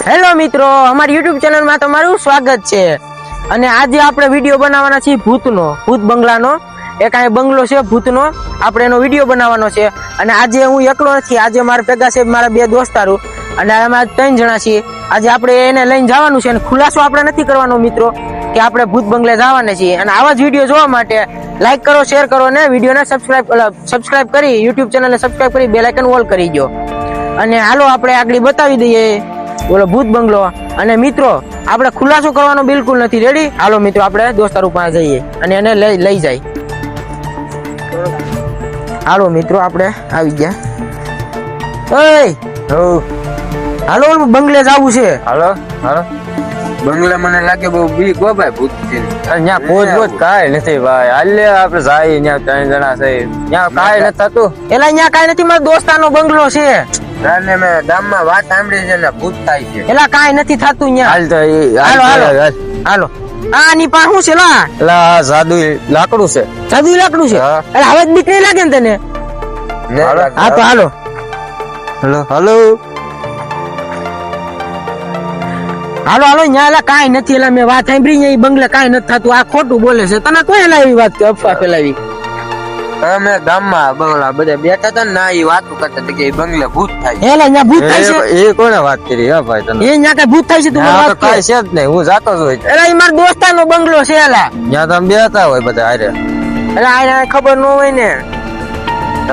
Hello મિત્રો, અમારી YouTube channel માં તમારું સ્વાગત છે. અને આજે આપણે વિડીયો બનાવવાના છીએ ભૂત બંગલાનો. એક આ બંગલો છે ભૂતનો, આપણે એનો વિડીયો બનાવવાનો છે. અને આજે હું એકલો નથી, આજે મારા ભેગા છે મારા બે દોસ્તારો, અને અમે 3 જણા છીએ. આજે આપણે એને લઈને જવાનું છે, અને ખુલાસો આપણે નથી કરવાનો મિત્રો કે આપણે ભૂત બંગલે જવાના છીએ. અને આવા જ વિડીયો જોવા માટે લાઈક કરો, શેર કરો, અને વિડીયોને સબસ્ક્રાઇબ કરી યુટ્યુબ ચેનલને સબસ્ક્રાઇબ કરી બેલ આઇકન ઓલ કરી દો. અને હાલો આપણે આગળ બતાવી દઈએ બોલો ભૂત બંગલો. અને મિત્રો આપણે ખુલાસો કરવાનો બિલકુલ નથી. રેડી? હાલો મિત્રો આપણે દોસ્તારો પાસે જઈએ અને એને લઈ જાય. હાલો મિત્રો આપણે આવી ગયા. હાલો બંગલે જવું છે. હાલો હાલો. બંગલા મને લાગે બહુ બીક હો ભાઈ ભૂત છે. અહીંયા ભૂત કાંઈ નથી ભાઈ. હાલે આપણે જાય ત્યાં 3 જણા છે. ત્યાં કાંઈ નથી થતું. એલા અહીંયા કાંઈ નથી, મારા દોસ્તાનો બંગલો છે. રાને મેં ગામમાં વાત સાંભળી છે ને ભૂત થાય છે. એલા કાંઈ નથી થતું અહીંયા. હાલ તો હાલો હાલો. આની પાસે શું છે લા? એલા સાદું લાકડું છે. સાદું લાકડું છે. એટલે હવે બીક નહીં લાગે ને તને? હા તો હાલો. હાલો હાલો હાલો હાલો. ન્યા એલા કાંઈ નથી. એલા મેં વાત સાંભળી, અહીંયા બંગલે કાંઈ નથી થતું. આ ખોટું બોલે છે. તને કોઈ એવી વાત કે અફવા ફેલાવી? અમે ગામમાં બધા બેઠા હતા ને એ વાતો કરતા હતા કે બંગલે ભૂત થાય. એલા ન્યા ભૂત થાય છે. એ કોને વાત કરી હે ભાઈ તને? એ ન્યા કઈ ભૂત થાય છે? તું મને વાત કાંઈ છે જ નહીં, હું જાતો જ હોય. એલા ઈ મારા દોસ્તાનો બંગલો છે. એલા ત્યાં તમે બેઠા હોય બધા હારે. એલા આ ખબર ન હોય ને.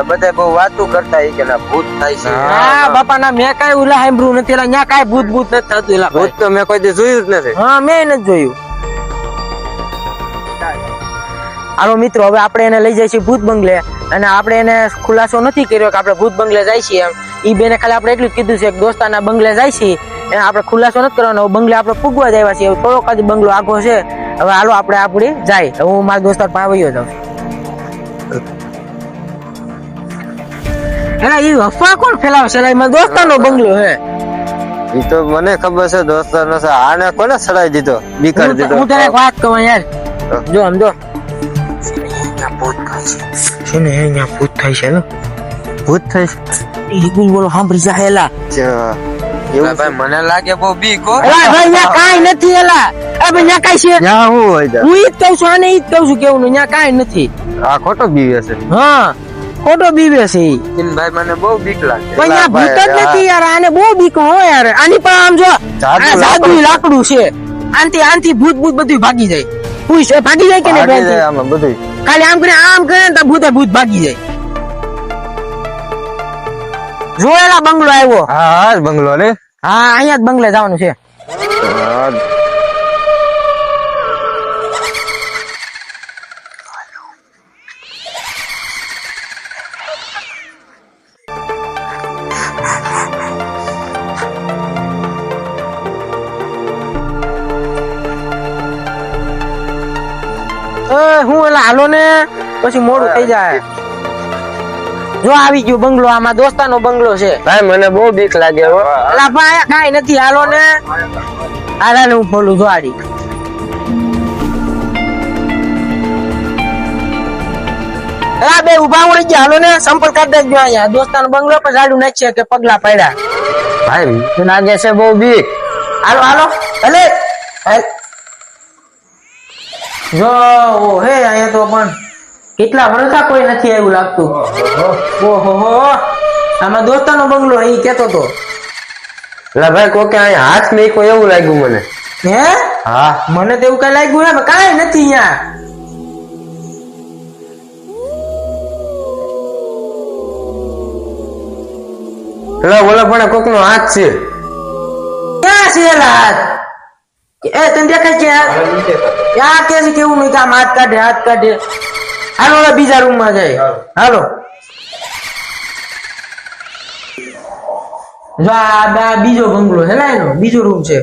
બધા બહુ વાતો કરતા કે ના ભૂત થાય છે. હા બાપા ના, મેં કાંઈ ઉલા સાંભળ્યું નથી. એલા ન્યા કાંઈ ભૂત નથી થતું. એલા ભૂત તો મેં કોઈ દી જોયું જ નથી. હા મેં નથી જોયું. હાલો મિત્રો હવે આપણે એને લઈ જઈશું ભૂત બંગલે. અને આપણે એને ખુલાસો નથી કર્યો કે આપણે ભૂત બંગલે જાય છીએ એમ. ઈ બેને ખાલી આપણે એટલું જ કીધું છે કે દોસ્તાના બંગલે જાય છીએ. એને આપણે ખુલાસો નથી કરવાનો. બંગલે આપણે પૂગવા જ આવ્યા છીએ. થોડોક જ બંગલો આગો છે. હવે હાલો આપણે આપણી જાય. હું મારા દોસ્તાર પાસે આવ્યો જાઉં. એલા ઈ અફવા કોણ ફેલાવે છે? એલા મારા દોસ્તારનો બંગલો હે. ઈ તો મને ખબર છે દોસ્તાર નો છે. આને કોને સડાઈ દીધો, બીકાડી દીધો? હું તને એક વાત કહું યાર, જો આમ જો ભૂત થાય છે. ભૂત થાય ઈ બોલો સાંભળી જા. એલા છે એવું ભાઈ મને લાગે બહુ બીક હો. એલા ભાઈ ન્યા કાંઈ નથી. એલા એ ભાઈ ન્યા કાંઈ છે? ત્યાં હું હોય જા. હું ઈ જ કહું છું, આને ઈ જ કહું છું કેવું ન્યા કાંઈ નથી. આ ખોટો બીવે છે. હા ખોટો બીવે છે ઈ. ભાઈ મને બહુ બીક લાગે. પણ ન્યા ભૂત જ નથી યાર. આને બહુ બીક હોય યાર. આની પર આમ જો જાદુ લાકડું છે. આનથી ભૂત બધું ભાગી જાય. પૂછ ભાગી જાય કે નહીં? આમાં બધું ખાલી આમ કરે ને તો ભૂત ભાગી જાય. જોયેલા બંગલો આવ્યો. હા બંગલો ને. હા અહીંયા જ બંગલે જવાનું છે. હું એલા હાલો ને, પછી મોડું થઈ જાય. જો આવી ગયું બંગલો. આમાં દોસ્તાનો બંગલો છે. ભાઈ મને બહુ બીક લાગે હો. એલા ભાઈ કાંઈ નથી. હાલો ને. હાલે હું ખોલું દ્વારી. એલા બે ઉભા ઉડી ગયા. હાલો ને, સંપર્ક કરી દેજો. અહીંયા દોસ્તાનો બંગલો પર ઝાડુ નાખશે કે પગલા પડ્યા. ભાઈ લાગે છે બહુ બીક. હાલો હાલો ભલે. જો હે અહીંયા તો પણ કેટલા વર્ષા કોઈ નથી એવું લાગતું. ઓહો આમાં દોસ્તાનો બંગલો એ કેતો તો. એટલે ભાઈ કોકે અહીંયા હાથ મેકો એવું લાગ્યું મને. હે હા મને તો એવું કઈ લાગ્યું હે, કાંઈ નથી અહીંયા. એટલે બોલો પણ કોક નો હાથ છે. ક્યાં છે એલા હાથ? એ તને દેખાય છે યાર? કે છે કેવું નહીં કે આમ હાથ કાઢે. હાલો હવે બીજા રૂમ માં જાય. હાલો જો આ બીજો બંગલો છે ને, એનો બીજો રૂમ છે.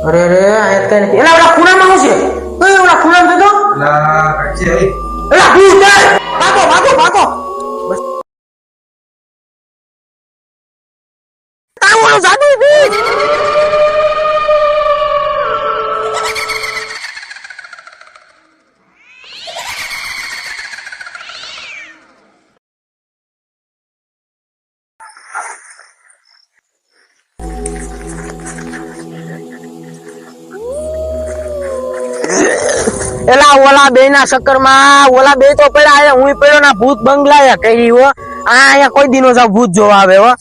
અરે રે આ કઈ નથી. એલા ઓલા ખૂણામાં શું છે? કઈ ઓલા ખૂણામાં તો એલા ભૂત ભાગો. બસ તાવળો જાદુ ભૂત. એલા ઓલા બે ના ચક્કર માં ઓલા બે તો પડ્યા હું પડ્યો ના ભૂત બંગલા કરી હો અહીંયા કોઈ દિનો જાવ ભૂત જોવા આવે હો